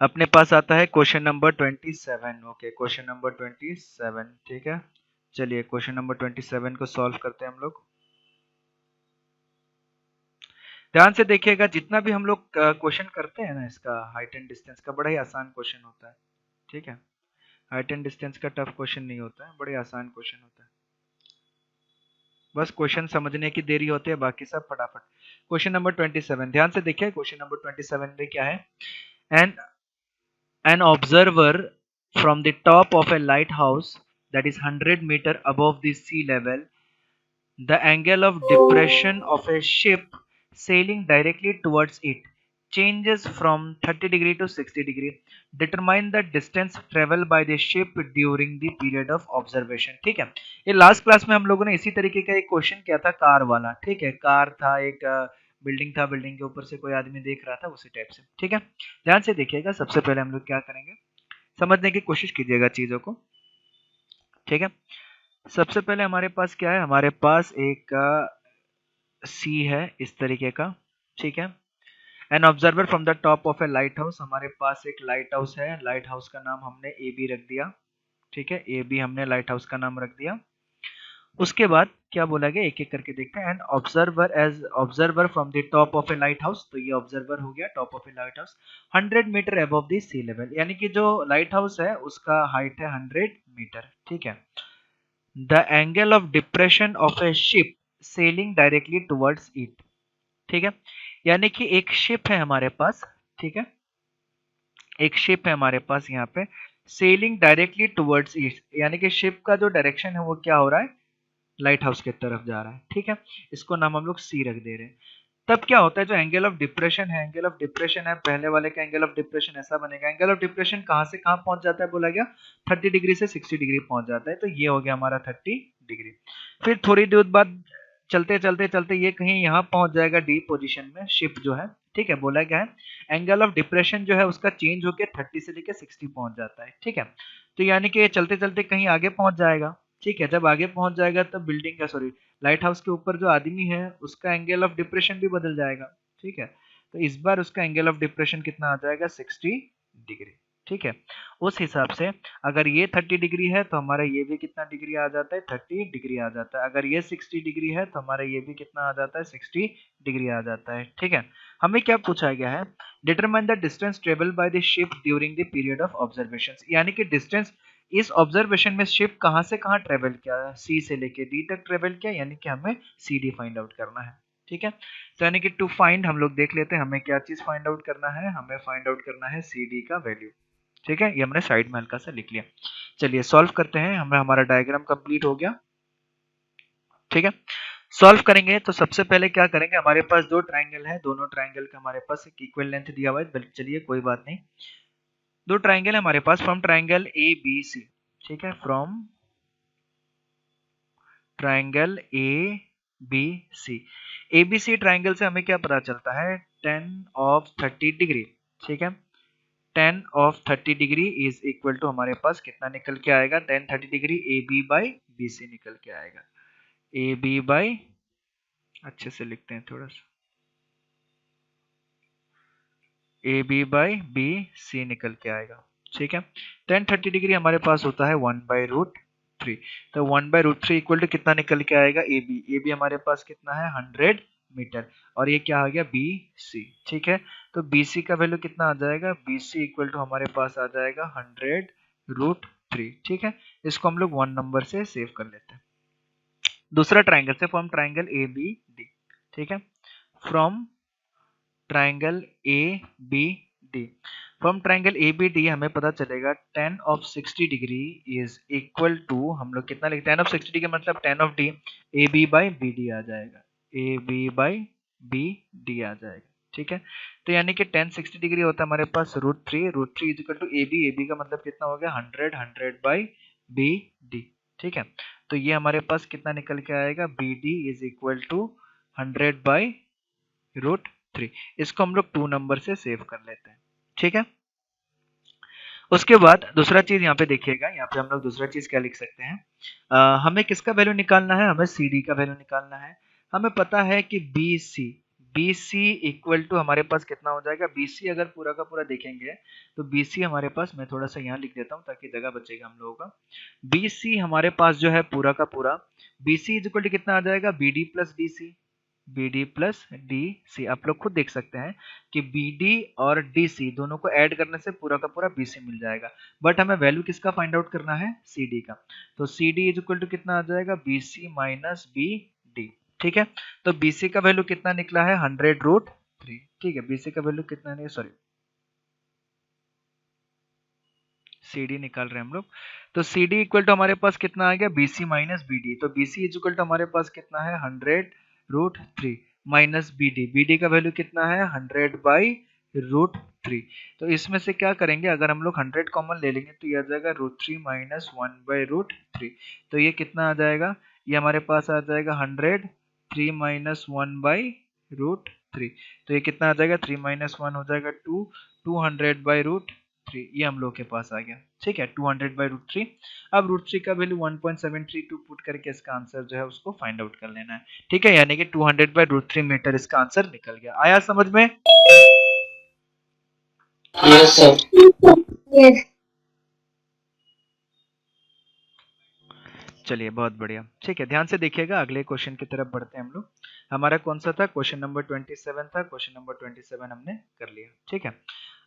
अपने पास आता है question number 27। Okay, question number 27, ठीक है। चलिए क्वेश्चन नंबर 27 को सॉल्व करते हैं हम लोग। ध्यान से देखिएगा, जितना भी हम लोग क्वेश्चन करते हैं ना, इसका हाइट एंड डिस्टेंस का बड़ा ही आसान क्वेश्चन होता है, ठीक है। हाइट एंड डिस्टेंस का टफ क्वेश्चन नहीं होता है, बड़े आसान क्वेश्चन होता है। बस क्वेश्चन समझने की देरी होती है, बाकी सब फटाफट। क्वेश्चन नंबर 27, ध्यान से देखिए क्वेश्चन नंबर 27 में क्या है। An An observer from the top of a lighthouse that is 100 meter above the sea level, the angle of depression of a ship sailing directly towards it changes from 30 degree to 60 degree. Determine the distance traveled by the ship during the period of observation. ठीक है, ये last class में हम लोगों ने इसी तरीके का एक क्वेश्चन किया था, कार वाला। ठीक है, कार था, एक बिल्डिंग था, बिल्डिंग के ऊपर से कोई आदमी देख रहा था, उसी टाइप से। ठीक है, ध्यान से देखिएगा। सबसे पहले हम लोग क्या करेंगे, समझने की कोशिश कीजिएगा चीजों को। ठीक है, सबसे पहले हमारे पास क्या है, हमारे पास एक सी है इस तरीके का। ठीक है, an observer from the top of a light house, हमारे पास एक लाइट हाउस है, लाइट हाउस का नाम हमने ए बी रख दिया। ठीक है, ए बी हमने लाइट हाउस का नाम रख दिया। उसके बाद क्या बोला गया, एक एक करके देखते हैं। And observer as observer from the top of a lighthouse, तो ये ऑब्जर्वर हो गया top of a lighthouse 100 metre above the sea level, यानी कि जो लाइट हाउस है उसका हाइट है 100 मीटर। ठीक है, the angle of depression of A ship selling directly towards it. ठीक है, यानी कि एक शिप है हमारे पास। ठीक है, एक शिप है हमारे पास यहाँ पे, सेलिंग डायरेक्टली टुवर्ड्स ईस्ट, यानी कि शिप का जो डायरेक्शन है वो क्या हो रहा है, लाइट हाउस की तरफ जा रहा है। ठीक है, इसको नाम हम लोग सी रख दे रहे हैं। तब क्या होता है, जो एंगल ऑफ डिप्रेशन है, एंगल ऑफ डिप्रेशन है, पहले वाले का एंगल ऑफ डिप्रेशन ऐसा बनेगा। एंगल ऑफ डिप्रेशन कहां से कहां पहुंच जाता है, बोला गया 30 डिग्री से 60 डिग्री पहुंच जाता है, तो ये हो गया हमारा 30 डिग्री। फिर थोड़ी देर बाद चलते चलते चलते ये कहीं यहाँ पहुंच जाएगा डी पोजीशन में, शिप जो है। ठीक है, बोला गया है एंगल ऑफ डिप्रेशन जो है उसका चेंज होकर 30 से लेकर 60 पहुंच जाता है। ठीक है, तो यानी कि चलते चलते कहीं आगे पहुंच जाएगा। ठीक है, जब आगे पहुंच जाएगा तब बिल्डिंग का, सॉरी, लाइट हाउस के ऊपर जो आदमी है उसका एंगल ऑफ डिप्रेशन भी बदल जाएगा। ठीक है, तो इस बार उसका एंगल ऑफ डिप्रेशन कितना आ जाएगा, 60 डिग्री। ठीक है, उस हिसाब से अगर ये 30 डिग्री है तो हमारा ये भी कितना डिग्री आ जाता है, 30 डिग्री आ जाता है। अगर ये 60 डिग्री है तो हमारा ये भी कितना आ जाता है, 60 डिग्री आ जाता है। ठीक है, हमें क्या पूछा गया है, determine the distance travel by the ship during the period of observation, यानी कि डिस्टेंस इस ऑब्जर्वेशन में शिप कहां से कहां ट्रेवल किया, सी से लेके डी तक ट्रेवल किया, यानी कि हमें सी डी फाइंड आउट करना है। ठीक है, तो यानी कि टू फाइंड हम लोग देख लेते हैं हमें क्या चीज फाइंड आउट करना है, हमें फाइंड आउट करना है सी डी का वैल्यू। ठीक है, ये हमने साइड में हल्का सा लिख लिया। चलिए सॉल्व करते हैं, हमें हमारा डायग्राम कंप्लीट हो गया। ठीक है, सॉल्व करेंगे तो सबसे पहले क्या करेंगे, हमारे पास दो ट्राइंगल है, दोनों ट्राइंगल का हमारे पास एक इक्वल लेंथ दिया हुआ है। चलिए कोई बात नहीं, दो ट्राइंगल है हमारे पास, from triangle A B C. ठीक है, from triangle A B C, A B C triangle से हमें क्या पता चलता है, tan ऑफ 30 डिग्री। ठीक है, tan of 30 degree is equal to हमारे पास कितना निकल के आएगा, tan 30 degree A B by B C निकल के आएगा। ए बी बाई, अच्छे से लिखते हैं थोड़ा सा, A B by B C निकल के आएगा। ठीक है, tan 30 डिग्री हमारे पास होता है 1/√3, तो 1/√3 इक्वल टू कितना निकल के आएगा, ए बी हमारे पास कितना है 100 मीटर, और ये क्या आ गया बी सी। ठीक है, तो बी सी का वैल्यू कितना आ जाएगा, बी सी इक्वल टू हमारे पास आ जाएगा 100√3। ठीक है, इसको हम लोग 1 नंबर से सेव कर लेते हैं। दूसरा ट्राइंगल से, from triangle A B D. ठीक है, from triangle A B D, from triangle A B D हमें पता चलेगा tan of 60 degree is equal to, हम लोग कितना लिखते हैं, tan ऑफ 60 डिग्री मतलब tan of D, A B by B D आ जाएगा, A B by B D आ जाएगा। ठीक है, तो यानी कि tan 60 डिग्री होता है हमारे पास √3 is equal to A B का मतलब कितना हो गया 100 बाई बी डी। ठीक है, तो ये हमारे पास कितना निकल के आएगा, B D is equal to 100 by √3, इसको हम लोग 2 नंबर से सेव कर लेते हैं। ठीक है, उसके बाद दूसरा चीज यहाँ पे देखिएगा, यहाँ पे हम लोग दूसरा चीज क्या लिख सकते हैं, हमें किसका वैल्यू निकालना है, हमें सी डी का वैल्यू निकालना है। हमें पता है कि B B C equal to हमारे पास कितना हो जाएगा, बी सी अगर पूरा का पूरा देखेंगे तो बी सी हमारे पास, मैं थोड़ा सा यहाँ लिख देता हूँ ताकि जगह बचेगा हम लोगों का। बी सी हमारे पास जो है पूरा का पूरा, B C is equal to कितना आ जाएगा, B D plus D C, B D plus D C. आप लोग खुद देख सकते हैं कि बी डी और डी सी दोनों को ऐड करने से पूरा का पूरा बी सी मिल जाएगा, बट हमें वैल्यू किसका फाइंड आउट करना है, सी डी का। तो C D is equal to कितना आ जाएगा, B C minus B D. ठीक है, तो बी सी का वैल्यू कितना निकला है, 100√3। ठीक है, बी सी का वैल्यू कितना नहीं, सॉरी सी डी निकाल रहे हैं हम लोग। तो सी डी इक्वल टू हमारे पास कितना आ गया, B C minus B D. तो B C is equal to हमारे पास कितना है, 100√3 minus B D. B D का वैल्यू कितना है, 100/√3। तो इसमें से क्या करेंगे, अगर हम लोग 100 कॉमन ले लेंगे तो ये आ जाएगा √3 माइनस 1/√3। तो ये कितना आ जाएगा, ये हमारे पास आ जाएगा 103 माइनस 1/√3। तो ये कितना आ जाएगा, 3 माइनस 1 हो जाएगा 2, 200/√3 ये हम लोग के पास आ गया। ठीक है, 200/√3। अब √3 का वैल्यू 1.732 पुट करके इसका आंसर जो है उसको फाइंड आउट कर लेना है। ठीक है, यानी कि 200/√3 मीटर इसका आंसर निकल गया। आया समझ में? Yes sir. यस। चलिए बहुत बढ़िया। ठीक है, ध्यान से देखिएगा, अगले क्वेश्चन की तरफ बढ़ते हैं हम लोग। हमारा कौन सा था, क्वेश्चन नंबर 27 था। क्वेश्चन नंबर 27 हमने कर लिया। ठीक है,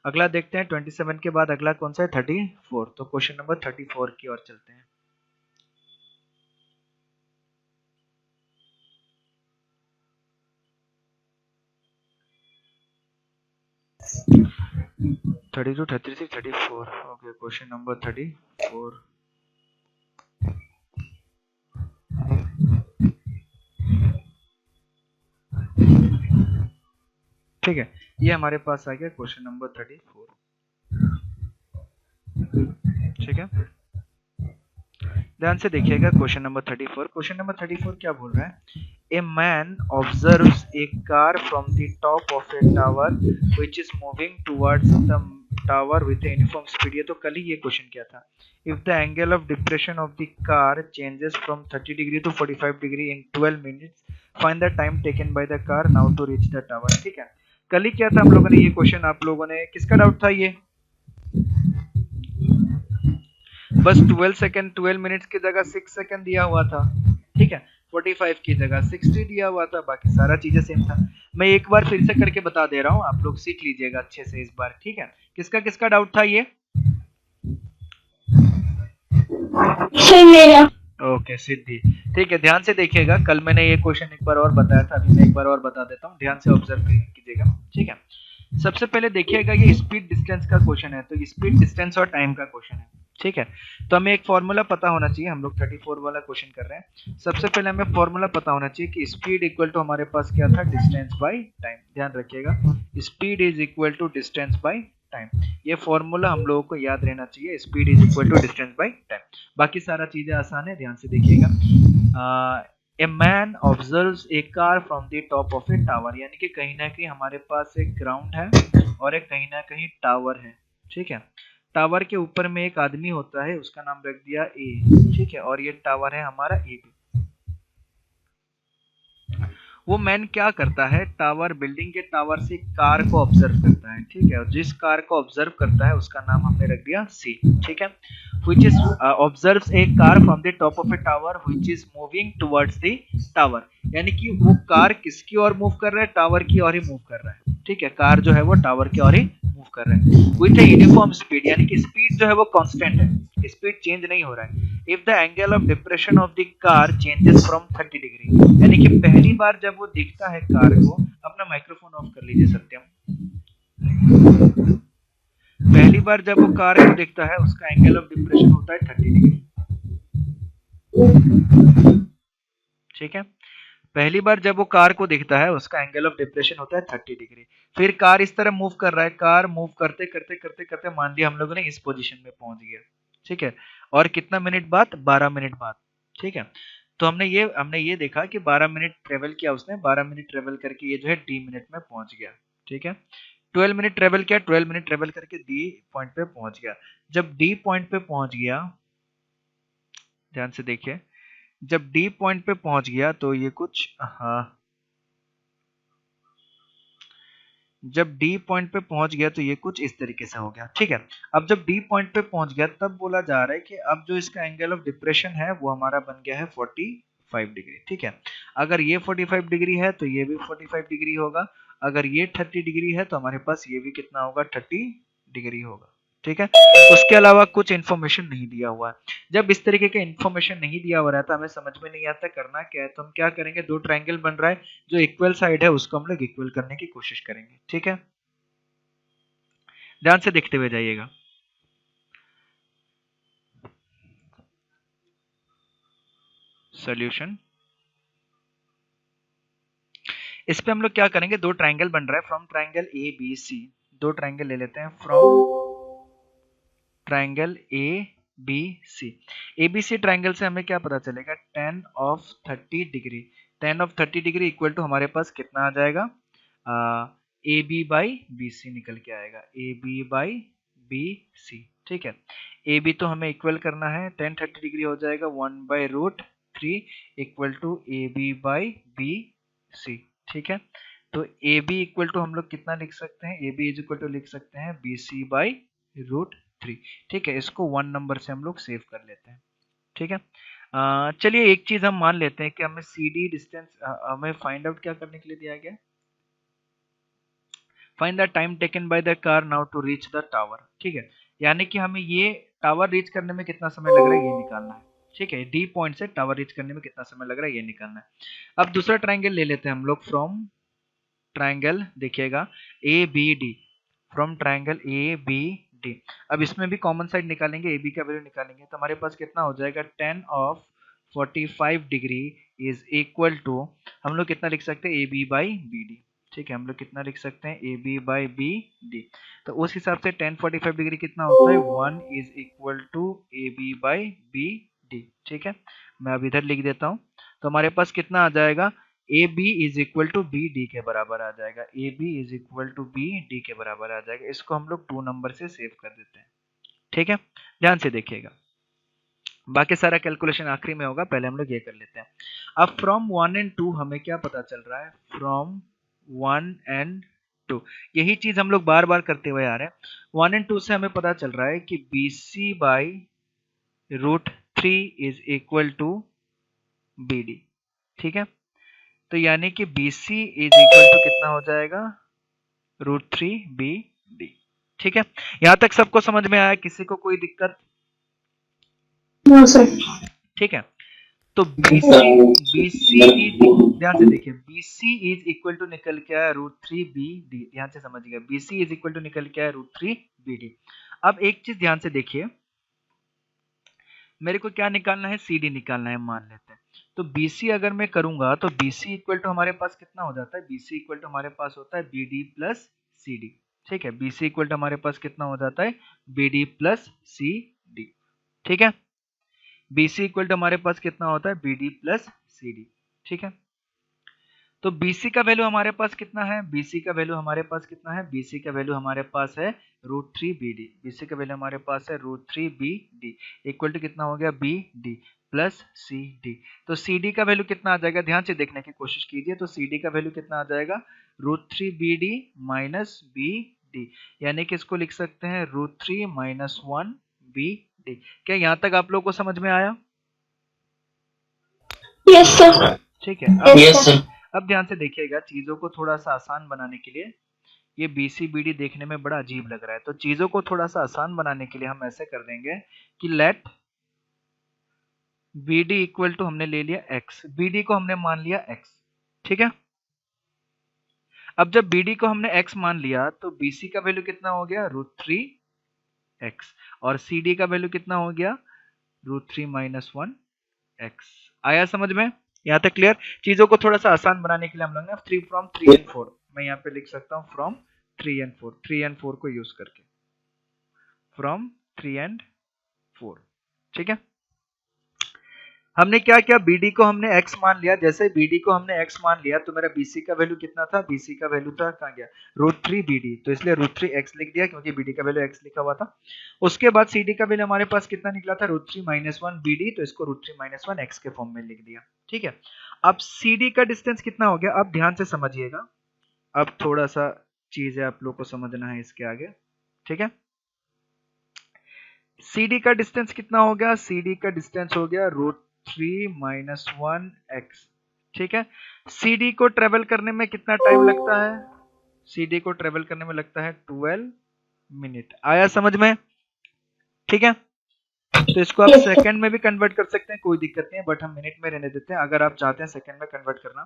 अगला देखते हैं 27 के बाद अगला कौन सा है, 34। तो क्वेश्चन नंबर 34 की ओर चलते हैं। Thirty two, 33, 34। Okay, question number 34। ठीक है, ये हमारे पास आ गया क्वेश्चन नंबर 34। ठीक है, ध्यान से देखिएगा क्वेश्चन नंबर 34। क्वेश्चन नंबर 34 क्या बोल रहा है, a man observes a car from the top of a tower which is moving towards the tower with uniform speed. ये तो कल ही ये क्वेश्चन किया था। If the angle of depression of the car changes from 30 degree to 45 degree in 12 minutes, find the time taken by the car now to reach the tower. ठीक है, कल ही किया था हम लोगों ने ये क्वेश्चन। आप लोगों ने किसका डाउट था ये, बस 12 सेकंड, 12 मिनट्स की जगह 6 सेकंड दिया हुआ था। ठीक है, 45 की जगह 60 दिया हुआ था, बाकी सारा चीजें सेम था। मैं एक बार फिर से करके बता दे रहा हूँ, आप लोग सीख लीजिएगा अच्छे से इस बार। ठीक है, किसका किसका डाउट था ये, मेरा। ओके सिद्धि। ठीक है, ध्यान से देखिएगा, कल मैंने ये क्वेश्चन एक बार और बताया था, अभी मैं एक बार और बता देता हूँ, ध्यान से ऑब्जर्व कीजिएगा। ठीक है, सबसे पहले देखिएगा ये स्पीड डिस्टेंस का क्वेश्चन है, तो स्पीड डिस्टेंस और टाइम का क्वेश्चन है। ठीक है, तो हमें एक फॉर्मूला पता होना चाहिए। हम लोग 34 वाला क्वेश्चन कर रहे हैं, सबसे पहले हमें फॉर्मूला पता होना चाहिए कि स्पीड इक्वल टू हमारे पास क्या था, डिस्टेंस बाय टाइम। ध्यान रखिएगा, speed is equal to distance by time. ये फॉर्मूला हम लोगों को याद रहना चाहिए, speed is equal to distance by time. बाकी सारा चीजें आसान है, ध्यान से देखिएगा। A man observes a car from the top of a tower, यानी कि कहीं ना कहीं हमारे पास एक ग्राउंड है और एक कहीं ना कहीं टावर है। ठीक है, टावर के ऊपर में एक आदमी होता है, उसका नाम रख दिया ए। ठीक है, और ये टावर है हमारा ए बी। वो मैन क्या करता है, टावर, बिल्डिंग के टावर से कार को ऑब्जर्व करता है। ठीक है, और जिस कार को ऑब्जर्व करता है उसका नाम हमने रख दिया सी। ठीक है, which is observes a car from the top of a tower which is moving towards the tower, यानी कि वो कार किसकी ओर मूव कर रहा है, टावर की ओर ही मूव कर रहा है। ठीक है, कार जो है वो टावर की ओर ही मूव कर रहा है विथ ए यूनिफॉर्म स्पीड, यानी कि स्पीड जो है वो कांस्टेंट है, स्पीड चेंज नहीं हो रहा है। If the angle of depression of the car changes from 30 degree, यानी कि पहली बार जब वो देखता है कार को, अपना माइक्रोफोन ऑफ कर लीजिए सत्यम। पहली बार जब वो कार को देखता है उसका एंगल ऑफ डिप्रेशन होता है 30 डिग्री। ठीक है, पहली बार जब वो कार को देखता है उसका एंगल ऑफ डिप्रेशन होता है 30 डिग्री। फिर कार इस तरह मूव कर रहा है, कार मूव करते करते करते करते मान लिया हम लोगों ने इस पोजीशन में पहुंच गया। ठीक है, और कितना मिनट बाद, 12 मिनट बाद। ठीक है, तो हमने ये देखा कि 12 मिनट ट्रेवल किया उसने, 12 मिनट ट्रेवल करके ये जो है डी मिनट में पहुंच गया। ठीक है, 12 मिनट ट्रेवल किया, 12 मिनट ट्रेवल करके डी पॉइंट पे पहुंच गया। जब डी पॉइंट पे पहुंच गया, ध्यान से देखिए, जब डी पॉइंट पे पहुंच गया तो ये कुछ, हाँ जब डी पॉइंट पे पहुंच गया तो ये कुछ इस तरीके से हो गया, ठीक है। अब जब डी पॉइंट पे पहुंच गया तब बोला जा रहा है कि अब जो इसका एंगल ऑफ डिप्रेशन है वो हमारा बन गया है 45 डिग्री, ठीक है। अगर ये 45 डिग्री है तो ये भी 45 डिग्री होगा, अगर ये 30 डिग्री है तो हमारे पास ये भी कितना होगा, 30 डिग्री होगा, ठीक है। उसके अलावा कुछ इन्फॉर्मेशन नहीं दिया हुआ है। जब इस तरीके का इन्फॉर्मेशन नहीं दिया हुआ रहता, हमें समझ में नहीं आता करना क्या है, तो हम क्या करेंगे, दो ट्रायंगल बन रहा है, जो इक्वल साइड है उसको हम लोग इक्वल करने की कोशिश करेंगे, ठीक है। ध्यान से देखते हुए जाइएगा। सॉल्यूशन, इस पे हम लोग क्या करेंगे, दो ट्रायंगल बन रहा है from triangle A B C, दो ट्रायंगल ले लेते हैं from triangle A B C. A B C triangle से हमें क्या पता चलेगा, tan of 30 degree, tan of 30 degree equal to हमारे पास कितना आ जाएगा, A B by B C निकल के आएगा, A B by B C, ठीक है। ए बी तो हमें इक्वल करना है, tan 30 डिग्री हो जाएगा 1/√3 equal to A B by B C, ठीक है। तो ए बी इक्वल टू हम लोग कितना लिख सकते हैं, A B is equal to लिख सकते हैं बी सी बाई √3, ठीक है। इसको 1 नंबर से हम लोग सेव कर लेते हैं, ठीक है। चलिए एक चीज हम मान लेते हैं कि हमें सी डी डिस्टेंस हमें फाइंड आउट क्या करने के लिए दिया गया, find the time taken by the car now to reach the tower, ठीक है। यानी कि हमें ये टावर रीच करने में कितना समय लग रहा है ये निकालना है, ठीक है। डी पॉइंट से टावर रीच करने में कितना समय लग रहा है ये निकालना है। अब दूसरा ट्रायंगल ले लेते हैं हम लोग फ्रॉम ट्रायंगल, देखिएगा A B D, from triangle A B D. अब इसमें भी कॉमन साइड निकालेंगे, ए बी का वैल्यू निकालेंगे तो हमारे पास कितना हो जाएगा, tan of 45 degree is equal to, हम लोग कितना लिख सकते हैं, A B by B D, ठीक है। हम लोग कितना लिख सकते हैं, A B by B D. तो उस हिसाब से tan 45 डिग्री कितना होता है, 1 is equal to A B by B D, ठीक है। मैं अब इधर लिख देता हूँ, तो हमारे पास कितना आ जाएगा, A B is equal to B D के बराबर आ जाएगा, A B is equal to B D के बराबर आ जाएगा। इसको हम लोग 2 नंबर से सेव कर देते हैं, ठीक है। ध्यान से देखिएगा, बाकी सारा कैलकुलेशन आखिरी में होगा, पहले हम लोग ये कर लेते हैं। अब फ्रॉम 1 एंड 2 हमें क्या पता चल रहा है, फ्रॉम 1 एंड 2, यही चीज हम लोग बार बार करते हुए आ रहे हैं। 1 एंड 2 से हमें पता चल रहा है कि B C by √3 is equal to B D, ठीक है। तो यानी कि BC इज इक्वल टू कितना हो जाएगा, √3 BD, ठीक है। यहां तक सबको समझ में आया, किसी को कोई दिक्कत, नो सर। ठीक है। तो BC ध्यान से देखिए, BC इज इक्वल टू निकल के आया √3 BD, ध्यान से समझिएगा, BC इज इक्वल टू निकल के आया √3 BD। अब एक चीज ध्यान से देखिए, मेरे को क्या निकालना है, CD निकालना है मान लेते हैं। तो BC अगर मैं करूंगा तो BC इक्वल टू हमारे पास कितना हो जाता है, BC इक्वल टू हमारे पास होता है BD प्लस CD, ठीक है। BC इक्वल टू हमारे पास कितना हो जाता है, BD प्लस CD, ठीक है। BC इक्वल टू हमारे पास कितना होता है, BD प्लस CD, ठीक है। तो BC का वैल्यू हमारे पास कितना है, BC का वैल्यू हमारे पास कितना है, BC का वैल्यू हमारे पास है √3 BD, BC का वैल्यू हमारे पास है √3 BD इक्वल टू कितना हो गया, BD प्लस CD। तो CD का वैल्यू कितना आ जाएगा, ध्यान से देखने की कोशिश कीजिए, तो CD का वैल्यू कितना आ जाएगा, √3 BD माइनस BD, यानी कि इसको लिख सकते हैं √3 माइनस 1 BD। क्या यहाँ तक आप लोगों को समझ में आया, यस सर। ठीक है। Yes sir. अब ध्यान से देखिएगा, चीजों को थोड़ा सा आसान बनाने के लिए, ये BCBD देखने में बड़ा अजीब लग रहा है, तो चीजों को थोड़ा सा आसान बनाने के लिए हम ऐसे कर देंगे कि लेट BD इक्वल टू हमने ले लिया x, BD को हमने मान लिया x, ठीक है। अब जब BD को हमने x मान लिया तो BC का वैल्यू कितना हो गया, √3x, और CD का वैल्यू कितना हो गया, √3 माइनस 1x। आया समझ में, यहाँ तक क्लियर। चीजों को थोड़ा सा आसान बनाने के लिए हम लोग ना 3 फ्रॉम 3 एंड 4, मैं यहाँ पे लिख सकता हूँ फ्रॉम 3 एंड 4, 3 एंड 4 को यूज करके, फ्रॉम 3 एंड 4, ठीक है। हमने क्या किया, BD को हमने x मान लिया, जैसे BD को हमने x मान लिया तो मेरा BC का वैल्यू कितना था, BC का वैल्यू था कहाँ गया, √3 BD, तो इसलिए √3x लिख दिया क्योंकि BD का वैल्यू x लिखा हुआ था। उसके बाद CD का वैल्यू हमारे पास कितना निकला था, √3 माइनस 1 BD, तो इसको √3 माइनस 1 x के फॉर्म में लिख दिया, ठीक है। अब CD का डिस्टेंस कितना हो गया, अब ध्यान से समझिएगा, अब थोड़ा सा चीज है, आप लोग को समझना है इसके आगे, ठीक है। CD का डिस्टेंस कितना हो गया? CD का डिस्टेंस हो गया √3 - 1x, ठीक है। CD को ट्रेवल करने में कितना टाइम लगता है? CD को ट्रेवल करने में लगता है 12 मिनट। आया समझ में? ठीक है। तो इसको आप Yes, sir. सेकंड में भी कन्वर्ट कर सकते हैं, कोई दिक्कत नहीं है, बट हम मिनट में रहने देते हैं। अगर आप चाहते हैं सेकंड में कन्वर्ट करना,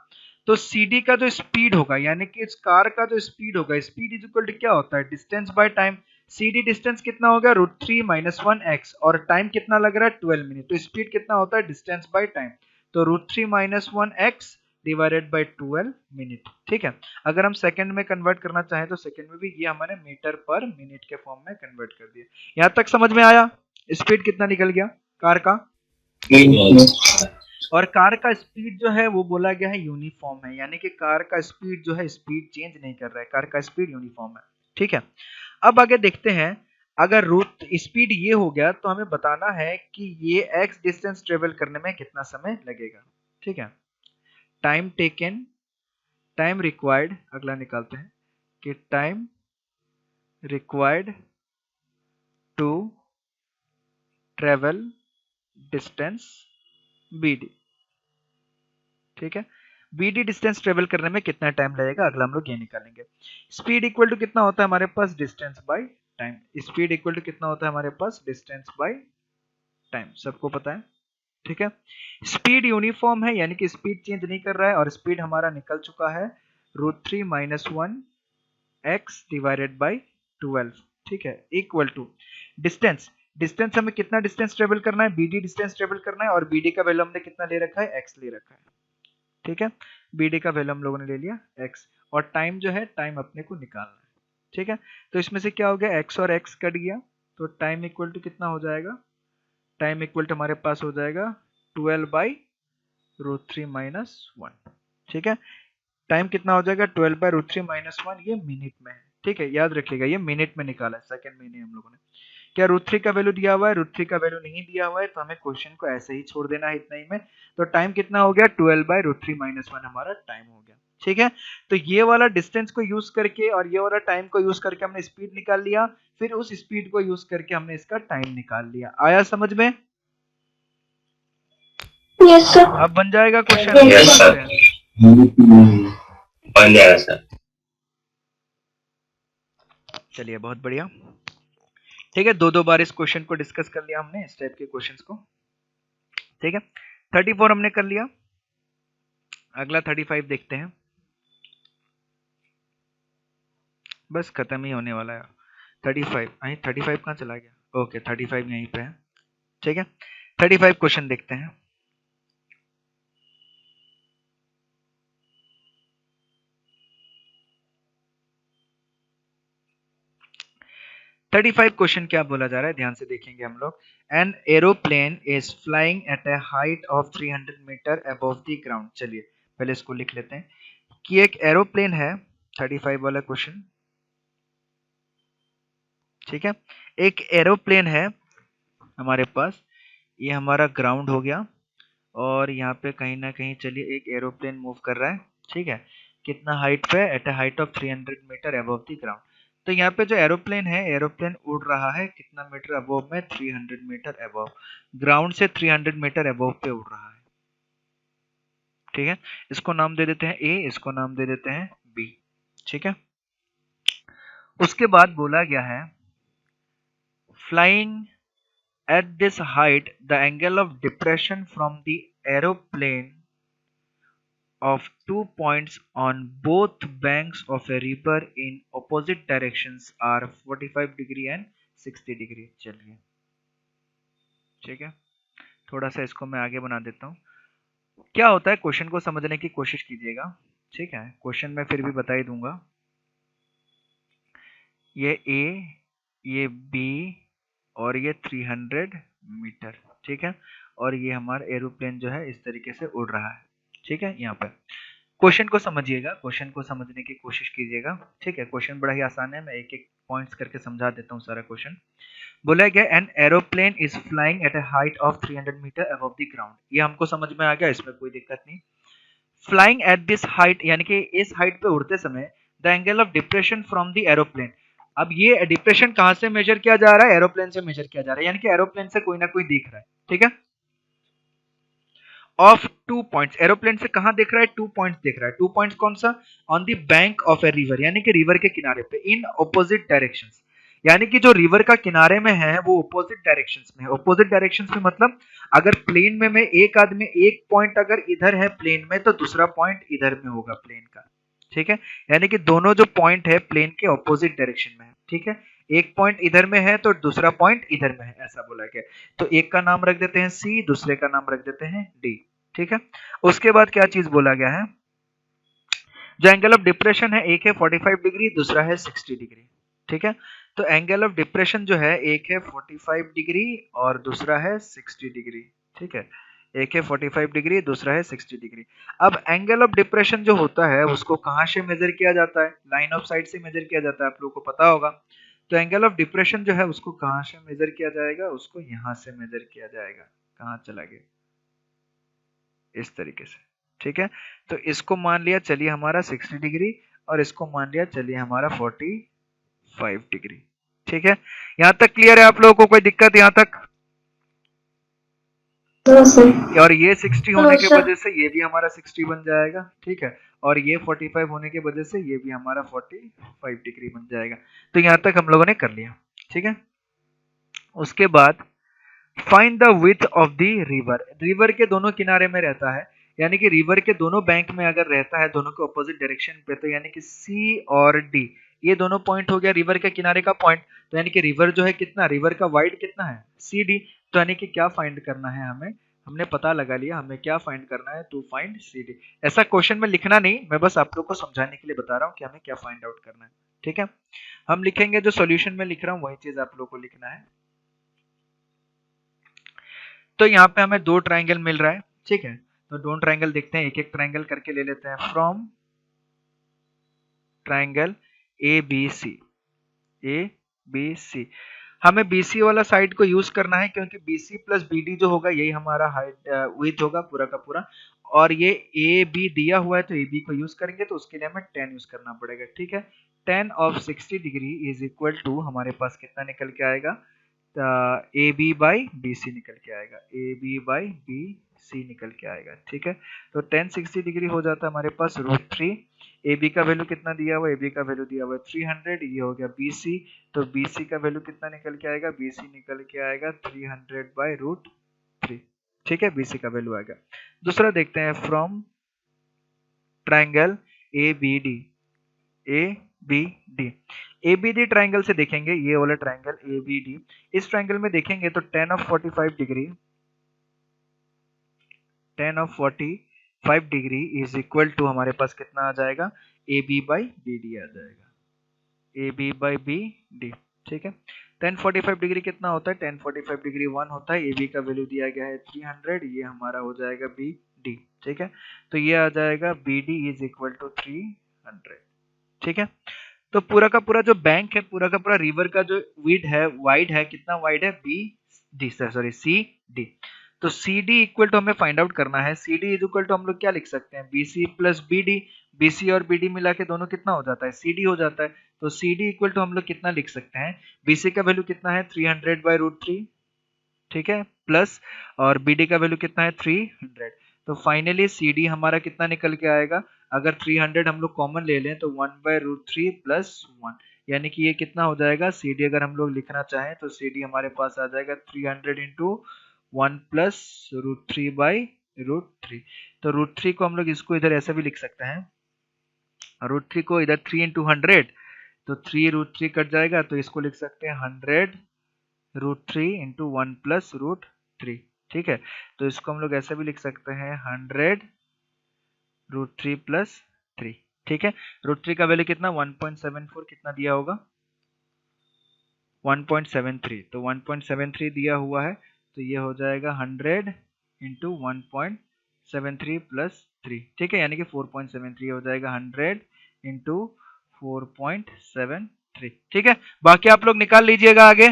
तो CD का जो स्पीड होगा, यानी कि इस कार का जो स्पीड होगा, स्पीड इज इक्वल टू क्या होता है? Distance by time. CD distance कितना हो गया? √3 - 1x, और टाइम कितना लग रहा है? 12 मिनट। तो स्पीड कितना होता है? Distance by time. तो √3 - 1x डिवाइडेड बाय 12 मिनट, ठीक है। अगर हम सेकंड में कन्वर्ट करना चाहें तो सेकंड में भी ये हमारे मीटर पर मिनट के फॉर्म में कन्वर्ट कर दिया। यहाँ तक समझ में आया? स्पीड कितना निकल गया कार का? और कार का स्पीड जो है वो बोला गया है यूनिफॉर्म है, यानी कि कार का स्पीड जो है स्पीड चेंज नहीं कर रहा है, कार का स्पीड यूनिफॉर्म है, ठीक है। अब आगे देखते हैं, अगर रूट स्पीड ये हो गया तो हमें बताना है कि ये x डिस्टेंस ट्रेवल करने में कितना समय लगेगा, ठीक है। टाइम टेकन, टाइम रिक्वायर्ड, अगला निकालते हैं कि time required to travel distance BD, ठीक है। BD डिस्टेंस ट्रेवल करने में कितना टाइम लगेगा, अगला हम लोग ये निकालेंगे। स्पीड इक्वल टू कितना होता है हमारे पास? Distance by time. Speed equal to कितना होता है हमारे पास? डिस्टेंस बाय टाइम, सबको पता है, ठीक है। स्पीड यूनिफॉर्म है, यानी कि स्पीड चेंज नहीं कर रहा है, और स्पीड हमारा निकल चुका है √3 - 1x डिवाइडेड बाय 12, ठीक है, इक्वल टू डिस्टेंस। डिस्टेंस हमें कितना डिस्टेंस ट्रेवल करना है? BD डिस्टेंस ट्रेवल करना है, और BD का वैल्यू हमने कितना ले रखा है? x ले रखा है, ठीक है। BD का वैल्यू हम लोगों ने ले लिया x, और टाइम जो है, टाइम अपने को निकालना है, ठीक है। तो इसमें से क्या हो गया? x और x कट गया, तो टाइम इक्वल टू कितना हो जाएगा? टाइम इक्वल टू हमारे पास हो जाएगा 12 बाई √3 - 1, ठीक है। टाइम कितना हो जाएगा? 12 बाई √3 - 1, ये मिनट में है, ठीक है, याद रखिएगा, ये मिनट में निकाला है, सेकंड में नहीं हम लोगों ने। क्या √3 का वैल्यू दिया हुआ है? √3 का वैल्यू नहीं दिया हुआ है, तो हमें क्वेश्चन को ऐसे ही छोड़ देना है इतना ही में। तो टाइम कितना हो गया? 12 बाई √3 - 1 हमारा टाइम हो गया, ठीक है। तो ये वाला डिस्टेंस को यूज करके और ये वाला टाइम को यूज करके हमने स्पीड निकाल लिया, फिर उस स्पीड को यूज करके हमने इसका टाइम निकाल लिया। आया समझ में? Yes, sir. अब बन जाएगा क्वेश्चन? Yes, समझते sir. हैं? बन जाएगा सर। चलिए, बहुत बढ़िया, ठीक है। दो बार इस क्वेश्चन को डिस्कस कर लिया हमने, इस टाइप के क्वेश्चंस को, ठीक है। 34 हमने कर लिया, अगला 35 देखते हैं, बस खत्म ही होने वाला है। 35 35 कहाँ चला गया? ओके, 35 यहीं पे है, ठीक है। 35 क्वेश्चन देखते हैं। क्वेश्चन क्या बोला जा रहा है, ध्यान से देखेंगे हम लोग। An aeroplane is flying at a height of 300 metre above the ground. चलिए पहले इसको लिख लेते हैं कि एक एरोप्लेन है, 35 वाला क्वेश्चन, ठीक है। एक एरोप्लेन है हमारे पास, ये हमारा ग्राउंड हो गया, और यहाँ पे कहीं ना कहीं चलिए एक एरोप्लेन मूव कर रहा है, ठीक है। कितना हाइट पे? At a height of 300 metre above the ground. तो यहाँ पे जो एरोप्लेन है, एरोप्लेन उड़ रहा है कितना मीटर अबव में? 300 मीटर अबव, ग्राउंड से 300 मीटर अबव पे उड़ रहा है, ठीक है। इसको नाम दे देते हैं ए, इसको नाम दे देते हैं बी, ठीक है। उसके बाद बोला गया है flying at this height the angle of depression from the aeroplane of 2 points on both banks of a river in opposite directions are 45 degree and 60 degree। चलिए, ठीक है, थोड़ा सा इसको मैं आगे बना देता हूँ। क्या होता है, क्वेश्चन को समझने की कोशिश कीजिएगा, ठीक है। क्वेश्चन मैं फिर भी बता ही दूंगा। ये ए, ये बी, और ये 300 मीटर, ठीक है। और ये हमारा एरोप्लेन जो है इस तरीके से उड़ रहा है, ठीक है। यहाँ पर क्वेश्चन को समझिएगा, क्वेश्चन को समझने की कोशिश कीजिएगा, ठीक है। क्वेश्चन बड़ा ही आसान है, मैं एक एक पॉइंट्स करके समझा देता हूँ सारा क्वेश्चन। बोला गया an aeroplane is flying at a height of 300 metre above the ground, ये हमको समझ में आ गया, इसमें कोई दिक्कत नहीं। फ्लाइंग एट दिस हाइट, यानी कि इस हाइट पे उड़ते समय the the angle of depression from the aeroplane. अब ये डिप्रेशन कहां से मेजर किया जा रहा है? एरोप्लेन से मेजर किया जा रहा है, यानी कि एरोप्लेन से कोई ना कोई दिख रहा है, ठीक है। ऑफ 2 पॉइंट्स, एरोप्लेन से कहां दिख रहा है? 2 पॉइंट्स दिख रहा है। 2 पॉइंट्स कौन सा? On the bank of a river, यानी कि रिवर के किनारे पे, इन ऑपोजिट डायरेक्शंस, यानी कि जो रिवर का किनारे में है वो ऑपोजिट डायरेक्शंस में है। ऑपोजिट डायरेक्शंस में मतलब अगर प्लेन में एक आदमी एक पॉइंट अगर इधर है प्लेन में तो दूसरा पॉइंट इधर में होगा प्लेन का, ठीक है। यानी कि दोनों जो पॉइंट है प्लेन के ऑपोजिट डायरेक्शन में है, ठीक है। एक पॉइंट इधर में है तो दूसरा पॉइंट इधर में है, ऐसा बोला गया। तो एक का नाम रख देते हैं सी, दूसरे का नाम रख देते हैं डी, ठीक है। उसके बाद क्या चीज बोला गया है? जो एंगल ऑफ डिप्रेशन है, एक है 45 डिग्री, दूसरा है 60 डिग्री, ठीक है। तो एंगल ऑफ डिप्रेशन जो है, एक है 45 डिग्री और दूसरा है 60 डिग्री, ठीक है। एक है 45 डिग्री, दूसरा है 60 डिग्री। अब एंगल ऑफ डिप्रेशन जो होता है उसको कहां से मेजर किया जाता है? लाइन ऑफ साइट से मेजर किया जाता है, आप लोगों को पता होगा। तो एंगल ऑफ डिप्रेशन जो है उसको कहां से मेजर किया जाएगा? उसको यहां से मेजर किया जाएगा। कहां चला गया? इस तरीके से, ठीक है। तो इसको मान लिया चलिए हमारा 60 डिग्री और इसको मान लिया चलिए हमारा 45 डिग्री, ठीक है। यहां तक क्लियर है आप लोगों को? कोई दिक्कत यहां तक? No sir. और ये 60 नो होने के सर। वजह से ये भी हमारा 60 बन जाएगा, ठीक है। और ये 45 होने की वजह से ये भी हमारा 45 डिग्री बन जाएगा। तो यहां तक हम लोगों ने कर लिया, ठीक है। उसके बाद find the width of the river. River के दोनों किनारे में रहता है, यानी कि रिवर के दोनों बैंक में अगर रहता है दोनों के ऑपोजिट डायरेक्शन पे, तो यानी कि सी और डी, ये दोनों पॉइंट हो गया रिवर के किनारे का पॉइंट। तो यानी कि रिवर जो है कितना, रिवर का वाइड कितना है? C D. तो यानी कि क्या फाइंड करना है हमें? हमने पता लगा लिया, हमें क्या फाइंड करना है? To find C D. ऐसा क्वेश्चन में लिखना नहीं, मैं बस आप लोग को समझाने के लिए बता रहा हूँ कि हमें क्या फाइंड आउट करना है, ठीक है। हम लिखेंगे जो सॉल्यूशन में लिख रहा हूँ वही चीज आप लोग को लिखना है। तो यहाँ पे हमें दो ट्राइंगल मिल रहा है, ठीक है। तो दो ट्राइंगल देखते हैं, एक एक ट्राइंगल करके ले लेते हैं। From triangle A B C, A B C, हमें बीसी वाला साइड को यूज करना है क्योंकि बीसी प्लस बीडी जो होगा यही हमारा हाइट विड्थ होगा पूरा का पूरा। और ये ए बी दिया हुआ है तो ए बी को यूज करेंगे, तो उसके लिए हमें 10 यूज करना पड़ेगा, ठीक है। 10 of 60 degree is equal to, हमारे पास कितना निकल के आएगा? A B by B C निकल के आएगा, A B by B C निकल के आएगा, ठीक है। तो 10 60 डिग्री हो जाता है हमारे पास √3। ए बी का वैल्यू कितना दिया हुआ है? ए बी का वैल्यू दिया हुआ है 300, ये हो गया बी सी। तो बी सी का वैल्यू कितना निकल के आएगा? बी सी निकल के आएगा 300 बाई √3, ठीक है। बी सी का वैल्यू आएगा। दूसरा देखते हैं, from triangle A B D, A B D, ABD triangle से देखेंगे, ये वाला ट्राइंगल एबीडी, इस ट्राइंगल में देखेंगे तो 10 of 45 degree, 10 of 45 degree is equal to हमारे पास कितना आ जाएगा? A B by B D आ जाएगा, A B by B D, ठीक है। 10 45 डिग्री कितना होता है? 10 45 डिग्री 1 होता है। ए बी का वैल्यू दिया गया है 300, ये हमारा हो जाएगा बी डी, ठीक है। तो ये आ जाएगा B D is equal to 300, ठीक है। तो पूरा का पूरा जो बैंक है, पूरा का पूरा रिवर का जो विड है, वाइड है, कितना वाइड है? B D, sorry C D. तो सी डी इक्वल टू हमें फाइंड आउट करना है। C D is equal to हम लोग क्या लिख सकते हैं? B C plus B D, B C और बी डी मिला के दोनों कितना हो जाता है? सी डी हो जाता है। तो सी डी इक्वल टू हम लोग कितना लिख सकते हैं? बी सी का वैल्यू कितना है? 300 बाई √3, ठीक है, प्लस और बी डी का वैल्यू कितना है? 300। तो फाइनली सी डी हमारा कितना निकल के आएगा? अगर 300 हम लोग कॉमन ले लें तो 1 बाई √3 प्लस 1, यानी कि ये कितना हो जाएगा? सी डी अगर हम लोग लिखना चाहें तो सी डी हमारे पास आ जाएगा 300 इंटू 1 प्लस √3 बाई √3। तो √3 को हम लोग इसको इधर ऐसा भी लिख सकते हैं, √3 को इधर 3 इंटू 100, तो 3 √3 कट जाएगा, तो इसको लिख सकते हैं 100 √3 इंटू 1 प्लस √3, ठीक है। तो इसको हम लोग ऐसा भी लिख सकते हैं 100 √3 प्लस 3, ठीक है। √3 का वैल्यू कितना? 1.74, कितना दिया होगा? 1.73, तो 1.73 दिया हुआ है, तो ये हो जाएगा 100 इंटू 1.73 प्लस 3, ठीक है, यानी कि 4.73 हो जाएगा 100 इंटू 4.73, ठीक है। बाकी आप लोग निकाल लीजिएगा आगे,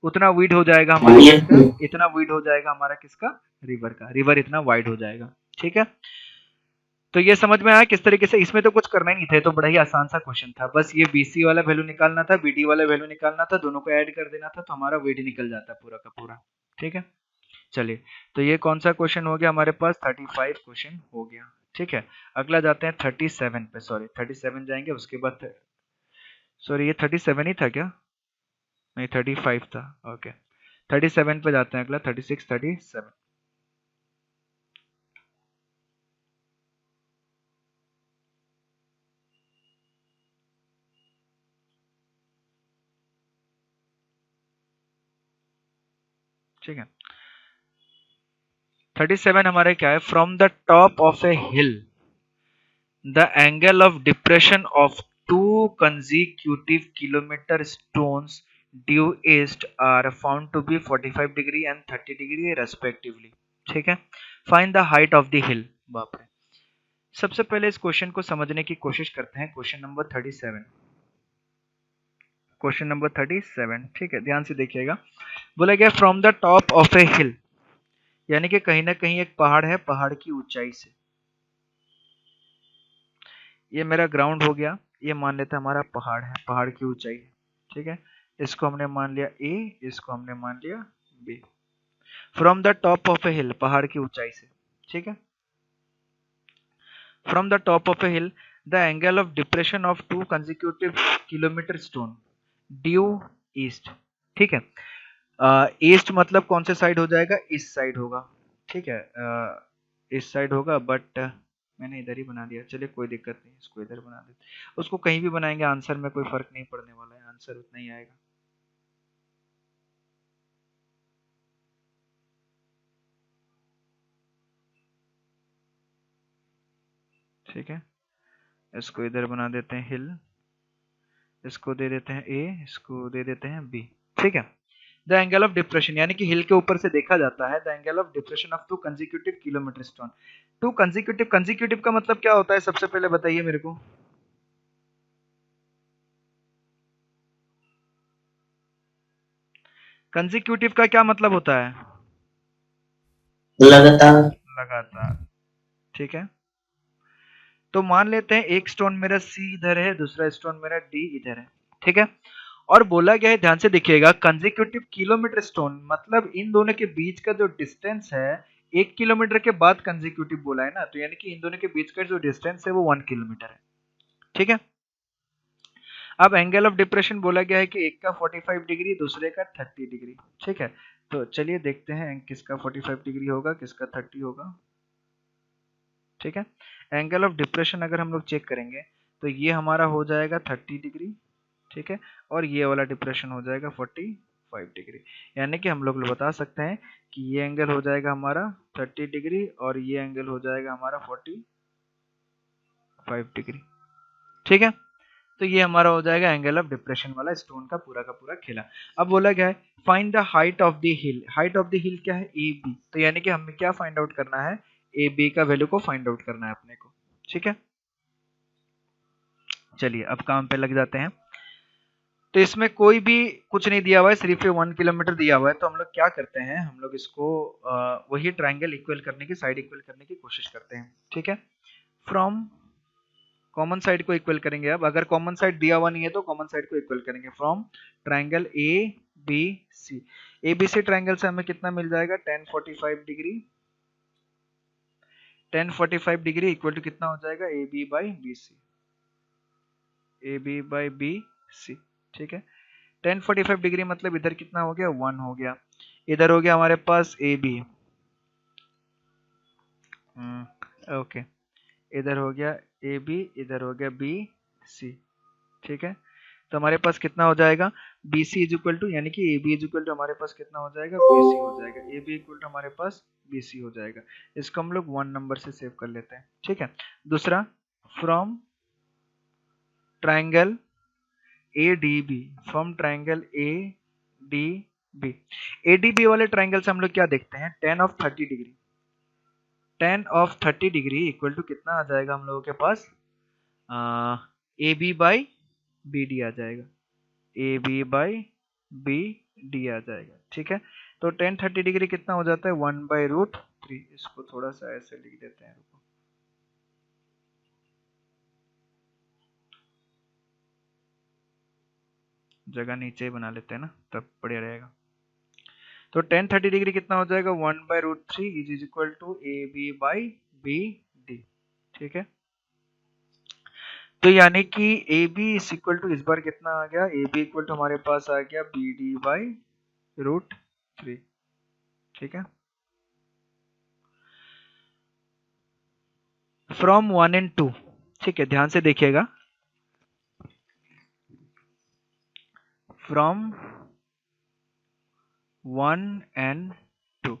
उतना वीड हो जाएगा हमारा किसका? इतना वीड हो जाएगा हमारा किसका? रिवर का। रिवर इतना वाइड हो जाएगा, ठीक है। तो ये समझ में आया किस तरीके से, इसमें तो कुछ करना ही नहीं था, ये तो बड़ा ही आसान सा क्वेश्चन था, बस ये BC वाला वैल्यू निकालना था, BD वाला वैल्यू निकालना था, दोनों को ऐड कर देना था तो हमारा वेट निकल जाता पूरा का पूरा। ठीक है, चलिए, तो ये कौन सा क्वेश्चन हो गया हमारे पास, 35 क्वेश्चन हो गया। ठीक है, अगला जाते हैं 37 पे, सॉरी 37 जाएंगे, उसके बाद सॉरी ये 37 ही था क्या, नहीं 35 था, ओके 37 पे जाते हैं, अगला 36 37। ठीक है, 37 हमारे क्या है, from the top of a hill the angle of depression of two consecutive kilometer stones due east are found to be 45 degree and 30 degree respectively। ठीक है, find the height of the hill। बाप रे, सबसे पहले इस question को समझने की कोशिश करते हैं, क्वेश्चन नंबर 37, क्वेश्चन नंबर 37। ठीक है, ध्यान से देखिएगा, बोला गया from the top of a हिल, यानी कि कहीं ना कहीं एक पहाड़ है, पहाड़ की ऊंचाई से, ये मेरा ग्राउंड हो गया, ये मान लेते हैं हमारा पहाड़ है, पहाड़ की ऊंचाई है। ठीक है, इसको हमने मान लिया ए, इसको हमने मान लिया B, from the top of a hill, पहाड़ की ऊंचाई से। ठीक है, from the top of a hill the angle of depression of two consecutive kilometre stone due east. ठीक है, ईस्ट मतलब कौन से साइड हो जाएगा, इस साइड होगा। ठीक है, इस साइड होगा, बट मैंने इधर ही बना दिया, चलिए कोई दिक्कत नहीं, इसको इधर बना देते, उसको कहीं भी बनाएंगे आंसर में कोई फर्क नहीं पड़ने वाला है, आंसर उतना ही आएगा। ठीक है, इसको इधर बना देते हैं हिल, इसको दे देते हैं ए, इसको दे देते हैं बी। ठीक है, द एंगल ऑफ डिप्रेशन, यानी कि हिल के ऊपर से देखा जाता है, the angle of depression of two consecutive kilometre stone. To consecutive, consecutive का मतलब क्या होता है, सबसे पहले बताइए मेरे को। कंसेक्यूटिव का क्या मतलब होता है, लगातार। लगातार। ठीक है, तो मान लेते हैं एक स्टोन मेरा सी इधर है, दूसरा स्टोन मेरा डी इधर है। ठीक है, और बोला गया है, ध्यान से देखिएगा, कंसेक्यूटिव किलोमीटर स्टोन मतलब इन दोनों के बीच का जो डिस्टेंस है, 1 किलोमीटर के बाद कंसेक्यूटिव बोला है ना, तो यानी कि इन दोनों के बीच का जो डिस्टेंस है वो 1 किलोमीटर है। ठीक है, अब एंगल ऑफ डिप्रेशन बोला गया है कि एक का 45 डिग्री, दूसरे का 30 डिग्री। ठीक है, तो चलिए देखते हैं किसका 45 डिग्री होगा, किसका 30 होगा। ठीक है, एंगल ऑफ डिप्रेशन अगर हम लोग चेक करेंगे तो ये हमारा हो जाएगा 30 डिग्री। ठीक है, और ये वाला डिप्रेशन हो जाएगा 45 डिग्री, यानी कि हम लोग बता सकते हैं कि ये एंगल हो जाएगा हमारा 30 डिग्री और ये एंगल हो जाएगा हमारा 45 डिग्री। ठीक है, तो ये हमारा हो जाएगा एंगल ऑफ डिप्रेशन वाला स्टोन का पूरा खेला। अब बोला गया है find the height of the hill, height of the हिल क्या है, ए बी, तो यानी कि हमें क्या फाइंड आउट करना है, ए बी का वैल्यू को फाइंड आउट करना है अपने को। ठीक है, चलिए अब काम पे लग जाते हैं। तो इसमें कोई भी कुछ नहीं दिया हुआ है, सिर्फ ये 1 किलोमीटर दिया हुआ है, तो हम लोग क्या करते हैं, हम लोग इसको वही ट्राइंगल इक्वल करने की, साइड इक्वल करने की कोशिश करते हैं। ठीक है, फ्रॉम कॉमन साइड को इक्वल करेंगे, अब अगर कॉमन साइड दिया हुआ नहीं है तो कॉमन साइड को इक्वल करेंगे, from triangle A B C, A B C triangle से हमें कितना मिल जाएगा, 1045 डिग्री, 1045 डिग्री इक्वल टू कितना हो जाएगा, A B by B C, A B by B C. ठीक है, 1045 डिग्री मतलब इधर कितना हो गया, 1 हो गया, इधर हो गया हमारे पास ए बी, ओके, इधर हो गया ए बी, इधर हो गया बी सी। ठीक है, तो हमारे पास कितना हो जाएगा, B C is equal to, यानी कि A B is equal to हमारे पास कितना हो जाएगा, बी सी हो जाएगा, ए बी इक्वल टू हमारे पास बी सी हो जाएगा। इसको हम लोग 1 नंबर से सेव कर लेते हैं। ठीक है, दूसरा, फ्रॉम triangle A D B, from triangle A D B, A D B वाले ट्राइंगल से हम लोग क्या देखते हैं, tan of 30 degree, tan of 30 degree equal to कितना आ जाएगा हम लोगों के पास, A B by B D आ जाएगा, A B by B D आ जाएगा। ठीक है, तो टेन 30 डिग्री कितना हो जाता है, 1/√3, इसको थोड़ा सा ऐसे लिख देते हैं, रुको, जगह नीचे ही बना लेते हैं ना, तब बढ़िया रहेगा। तो tan 30 डिग्री कितना हो जाएगा, 1/√3 is equal to A B by B D. ठीक है, तो यानी कि A B is equal to इस बार कितना आ गया, ए बी इक्वल टू हमारे पास आ गया बी डी बाई √3। ठीक है, फ्रॉम 1 and 2। ठीक है, ध्यान से देखिएगा, फ्रॉम 1 and 2।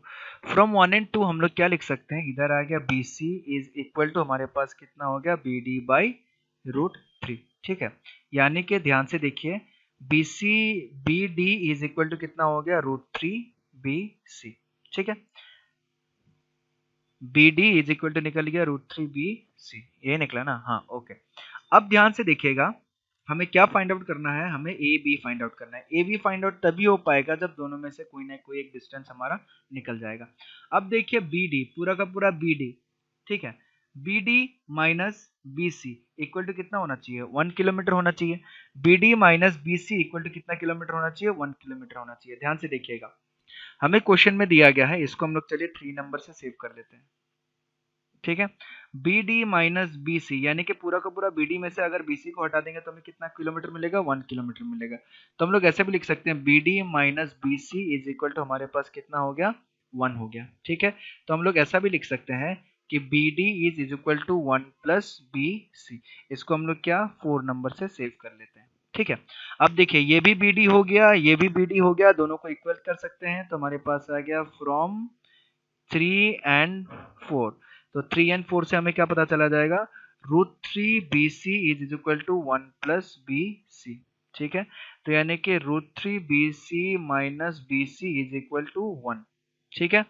फ्रॉम 1 and 2 हम लोग क्या लिख सकते हैं, इधर आ गया B C is equal to हमारे पास कितना हो गया, बी डी बाई √3। ठीक है, यानी कि ध्यान से देखिए, B C B D is equal to कितना हो गया, √3 बी सी। ठीक है, B D is equal to निकल गया √3 बी सी, ये निकला ना, हाँ ओके। अब ध्यान से देखिएगा, हमें क्या फाइंड आउट करना है, हमें ए बी फाइंड आउट करना है। ए बी फाइंड आउट तभी हो पाएगा जब दोनों में से कोई ना कोई एक डिस्टेंस हमारा निकल जाएगा। अब देखिए बी डी, पूरा का पूरा बी डी, ठीक है, B D minus B C equal to कितना होना चाहिए, 1 किलोमीटर होना चाहिए। B D minus B C equal to कितना किलोमीटर होना चाहिए, 1 किलोमीटर होना चाहिए। ध्यान से देखिएगा, हमें क्वेश्चन में दिया गया है, इसको हम लोग चलिए 3 नंबर से सेव कर लेते हैं। ठीक है, B D minus B C, यानी कि पूरा का पूरा बी डी में से अगर बी सी को हटा देंगे तो हमें कितना किलोमीटर मिलेगा, 1 किलोमीटर मिलेगा। तो हम लोग ऐसे भी लिख सकते हैं, B D minus B C is equal to हमारे पास कितना हो गया, 1 हो गया। ठीक है, तो हम लोग ऐसा भी लिख सकते हैं कि B D is equal to 1 plus B C. इसको हम लोग क्या 4 नंबर से सेव कर लेते हैं। ठीक है, अब देखिए ये भी बी डी हो गया, ये भी बी डी हो गया, दोनों को इक्वल कर सकते हैं। तो हमारे पास आ गया फ्रॉम 3 and 4। तो 3 and 4 से हमें क्या पता चला जाएगा, √3 BC is equal to 1 plus BC। ठीक है, तो यानी कि √3 BC minus BC is equal to 1। ठीक है,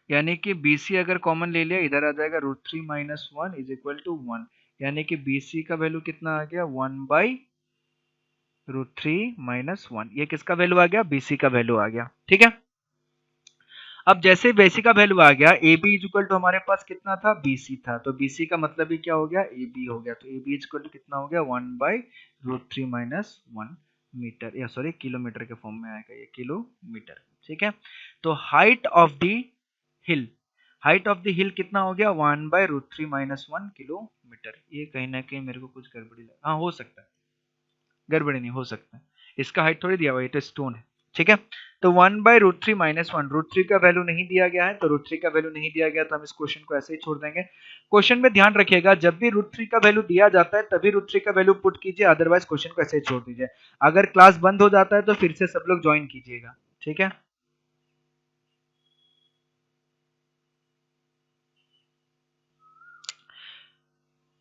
यानी कि BC अगर कॉमन ले लिया, इधर आ जाएगा √3 माइनस 1 इज इक्वल टू 1, यानी कि BC का वैल्यू कितना आ गया, 1 बाई √3 माइनस 1। ये किसका वैल्यू आ गया, BC का वैल्यू आ गया। ठीक है, अब जैसे बेसिक का वैल्यू आ गया, ए बी इक्वल टू हमारे पास कितना था, बी सी था, तो बी सी का मतलब ही क्या हो गया, ए बी हो गया। तो ए बी इक्वल टू कितना हो गया, 1/√3 माइनस 1 मीटर, या सॉरी किलोमीटर के फॉर्म में आएगा ये, किलोमीटर। ठीक है, तो height of the hill, height of the हिल कितना हो गया, 1/√3 माइनस 1 किलोमीटर। ये कहीं ना कहीं मेरे को कुछ गड़बड़ी लगा, हाँ हो सकता है, गड़बड़ी नहीं हो सकता है, इसका हाइट थोड़ी दिया हुआ, ये तो स्टोन है। ठीक है, तो 1/√3 माइनस 1, √3 का वैल्यू नहीं दिया गया है, तो √3 का वैल्यू नहीं दिया गया, तो हम इस क्वेश्चन को ऐसे ही छोड़ देंगे। क्वेश्चन में ध्यान रखिएगा, जब भी √3 का वैल्यू दिया जाता है तभी √3 का वैल्यू पुट कीजिए, अदरवाइज क्वेश्चन को ऐसे ही छोड़ दीजिए। अगर क्लास बंद हो जाता है तो फिर से सब लोग ज्वाइन कीजिएगा। ठीक है,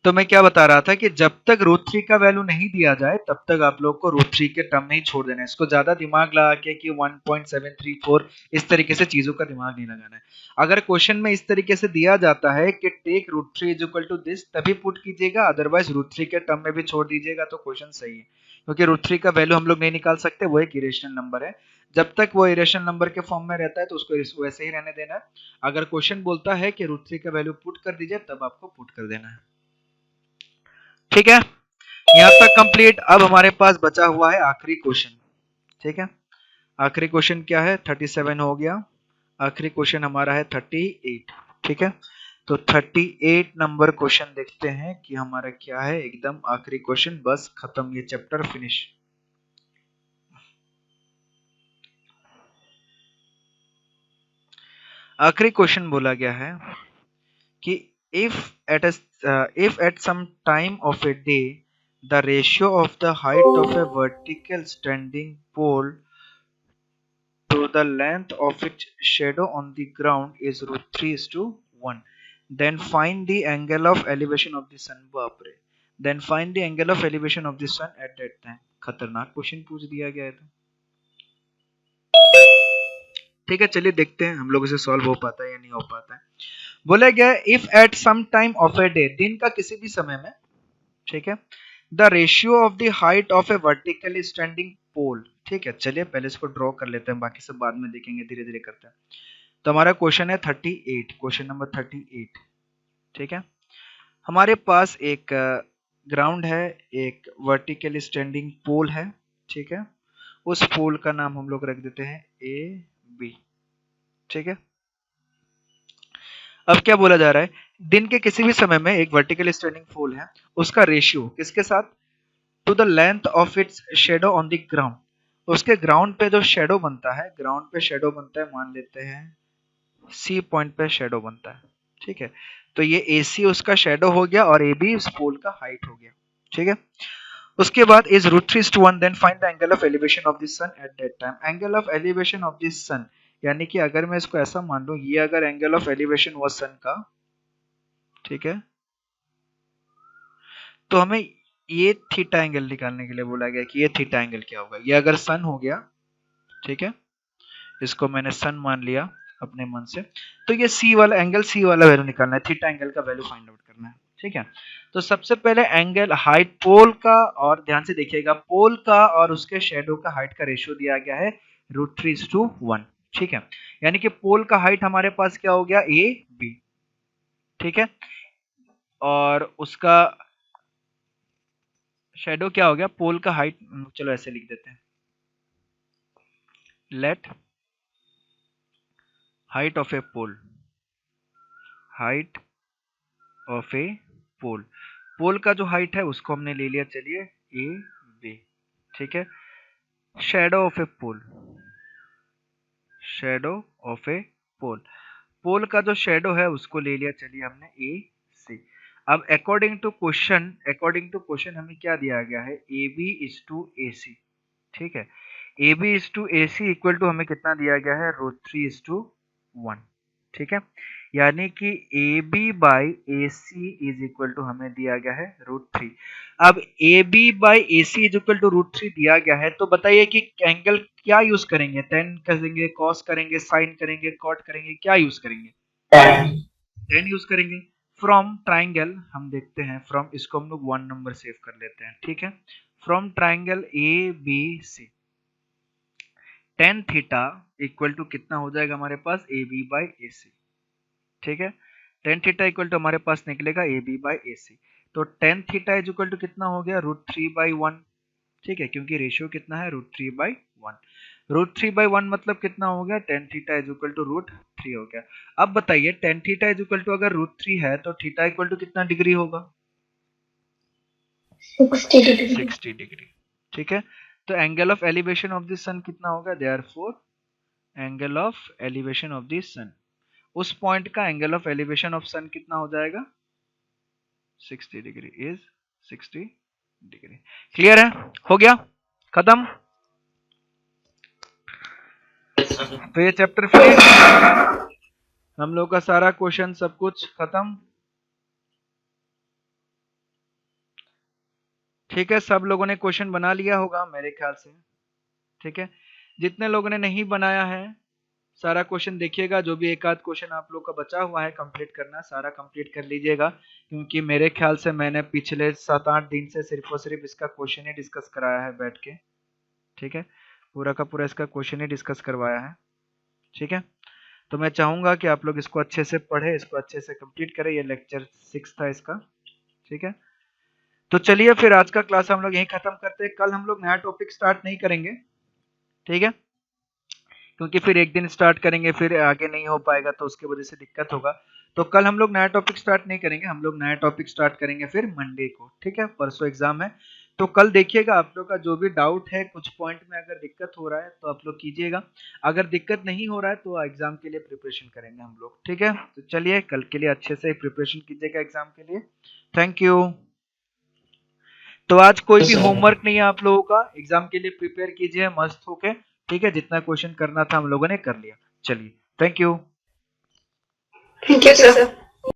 तो मैं क्या बता रहा था कि जब तक √3 का वैल्यू नहीं दिया जाए तब तक आप लोग को √3 के टर्म में ही छोड़ देना है, इसको ज्यादा दिमाग लगा के कि 1.734 इस तरीके से चीजों का दिमाग नहीं लगाना है। अगर क्वेश्चन में इस तरीके से दिया जाता है कि take √3 is equal to this, तभी पुट कीजिएगा, अदरवाइज √3 के टर्म में भी छोड़ दीजिएगा तो क्वेश्चन सही है, क्योंकि √3 का वैल्यू हम लोग नहीं निकाल सकते, वो एक इरेशनल नंबर है। जब तक वो इरेशनल नंबर के फॉर्म में रहता है तो उसको वैसे ही रहने देना है। अगर क्वेश्चन बोलता है कि √3 का वैल्यू पुट कर दीजिए, तब आपको पुट कर देना है। ठीक है, यहाँ तक कंप्लीट। अब हमारे पास बचा हुआ है आखिरी क्वेश्चन। ठीक है, आखिरी क्वेश्चन क्या है, 37 हो गया, आखिरी क्वेश्चन हमारा है 38। ठीक है, तो 38 नंबर क्वेश्चन देखते हैं कि हमारा क्या है, एकदम आखिरी क्वेश्चन, बस खत्म, ये चैप्टर फिनिश। आखिरी क्वेश्चन बोला गया है कि if at some time of a day the ratio of the height of a vertical standing pole to the length of its shadow on the ground is √3:1, then find the angle of elevation of the sun। बाप रे, then find the angle of elevation of the sun at that time। खतरनाक question पूछ दिया गया है तो। ठीक है, चलिए देखते हैं हम लोगों से सॉल्व हो पाता है या नहीं हो पाता है। बोला गया if at some time of a day, दिन का किसी भी समय में, ठीक है, the ratio of the height of a vertically standing pole. ठीक है, चलिए पहले इसको ड्रॉ कर लेते हैं, बाकी सब बाद में देखेंगे, धीरे धीरे करते हैं। तो हमारा क्वेश्चन है 38, क्वेश्चन नंबर 38। ठीक है, हमारे पास एक ग्राउंड है, एक वर्टिकली स्टैंडिंग पोल है, ठीक है, उस पोल का नाम हम लोग रख देते हैं ए बी, ठीक है। अब क्या बोला जा रहा है, दिन के किसी भी समय में एक वर्टिकली स्टैंडिंग पोल है, उसका रेशियो किसके साथ, to the length of its shadow on the ground, उसके ग्राउंड पे जो शेडो बनता है, ग्राउंड पे शेडो बनता है, मान लेते हैं सी पॉइंट पे शेडो बनता है, ठीक है। तो ये ए सी उसका शेडो हो गया और ए बी उस पोल का हाइट हो गया, ठीक है। उसके बाद is root 3:1, then find the angle of elevation of the sun at that time. Angle of elevation of the sun, यानी कि अगर मैं इसको ऐसा मान लूं, ये अगर एंगल ऑफ एलिवेशन हुआ सन का, ठीक है, तो हमें ये थीटा एंगल निकालने के लिए बोला गया कि ये थीटा एंगल क्या होगा। ये अगर सन हो गया, ठीक है, इसको मैंने सन मान लिया अपने मन से, तो ये सी वाला एंगल, सी वाला वैल्यू निकालना है, थीटा एंगल का वैल्यू फाइंड आउट करना है, ठीक है। तो सबसे पहले एंगल हाइट पोल का, और ध्यान से देखिएगा पोल का और उसके शेडो का हाइट का रेशियो दिया गया है √3:1, ठीक है। यानी कि पोल का हाइट हमारे पास क्या हो गया, ए बी, ठीक है, और उसका शेडो क्या हो गया, पोल का हाइट, चलो ऐसे लिख देते हैं, let height of a pole, height of a pole, pole का जो हाइट है उसको हमने ले लिया, चलिए ए बी, ठीक है। Shadow of a pole, shadow of a pole, pole का जो शेडो है उसको ले लिया, चलिए हमने ए सी। अब अकॉर्डिंग टू क्वेश्चन हमें क्या दिया गया है, A B is to A C, ठीक है। A B is to A C equal to हमें कितना दिया गया है, √3:1, ठीक है। यानी कि A B by A C is equal to हमें दिया गया है √3। अब A B by A C is equal to √3 दिया गया है, तो बताइए कि एंगल क्या यूज करेंगे, टेन करेंगे, कॉस करेंगे, साइन करेंगे, कॉट करेंगे, क्या यूज करेंगे, टेन यूज करेंगे। फ्रॉम ट्राइंगल हम देखते हैं, फ्रॉम इसको हम लोग 1 नंबर सेव कर लेते हैं, ठीक है। From triangle A B C, tan theta equal to कितना हो जाएगा हमारे पास, A B by A C, ठीक है। टेन थीटा इक्वल टू हमारे पास निकलेगा ए बी बाई ए सी, तो tan theta is equal to कितना हो गया, √3/1, ठीक है, क्योंकि रेशियो कितना है, √3/1, √3/1 मतलब कितना हो गया, tan theta is equal to √3 हो गया। अब बताइए tan theta is equal to अगर √3 है तो थीटा इक्वल टू कितना डिग्री होगा, 60 डिग्री, ठीक है। तो angle of elevation of the sun कितना होगा, therefore angle of elevation of the sun, उस पॉइंट का angle of elevation of sun कितना हो जाएगा, 60 डिग्री, इज 60 डिग्री। क्लियर है, हो गया, खत्म। तो ये चैप्टर फिनिश, हम लोग का सारा क्वेश्चन सब कुछ खत्म, ठीक है। सब लोगों ने क्वेश्चन बना लिया होगा मेरे ख्याल से, ठीक है। जितने लोगों ने नहीं बनाया है, सारा क्वेश्चन देखिएगा, जो भी एक आध क्वेश्चन आप लोग का बचा हुआ है कंप्लीट करना, सारा कंप्लीट कर लीजिएगा, क्योंकि मेरे ख्याल से मैंने पिछले 7-8 दिन से सिर्फ और सिर्फ इसका क्वेश्चन ही डिस्कस कराया है बैठ के, ठीक है, पूरा का पूरा इसका क्वेश्चन ही डिस्कस करवाया है, ठीक है। तो मैं चाहूंगा कि आप लोग इसको अच्छे से पढ़े, इसको अच्छे से कंप्लीट करें, ये लेक्चर 6 था इसका, ठीक है। तो चलिए फिर आज का क्लास हम लोग यहीं खत्म करते हैं, कल हम लोग नया टॉपिक स्टार्ट नहीं करेंगे, ठीक है, क्योंकि फिर एक दिन स्टार्ट करेंगे फिर आगे नहीं हो पाएगा तो उसकी वजह से दिक्कत होगा। तो कल हम लोग नया टॉपिक स्टार्ट नहीं करेंगे, हम लोग नया टॉपिक स्टार्ट करेंगे फिर मंडे को, ठीक है, परसों एग्जाम है। तो कल देखिएगा, आप लोग का जो भी डाउट है, कुछ पॉइंट में अगर दिक्कत हो रहा है तो आप लोग कीजिएगा, अगर दिक्कत नहीं हो रहा है तो एग्जाम के लिए प्रिपरेशन करेंगे हम लोग, ठीक है। तो चलिए कल के लिए अच्छे से प्रिपरेशन कीजिएगा एग्जाम के लिए, थैंक यू। तो आज कोई भी होमवर्क नहीं है आप लोगों का, एग्जाम के लिए प्रिपेयर कीजिए मस्त होके, ठीक है, जितना क्वेश्चन करना था हम लोगों ने कर लिया। चलिए, thank you. Thank you, sir.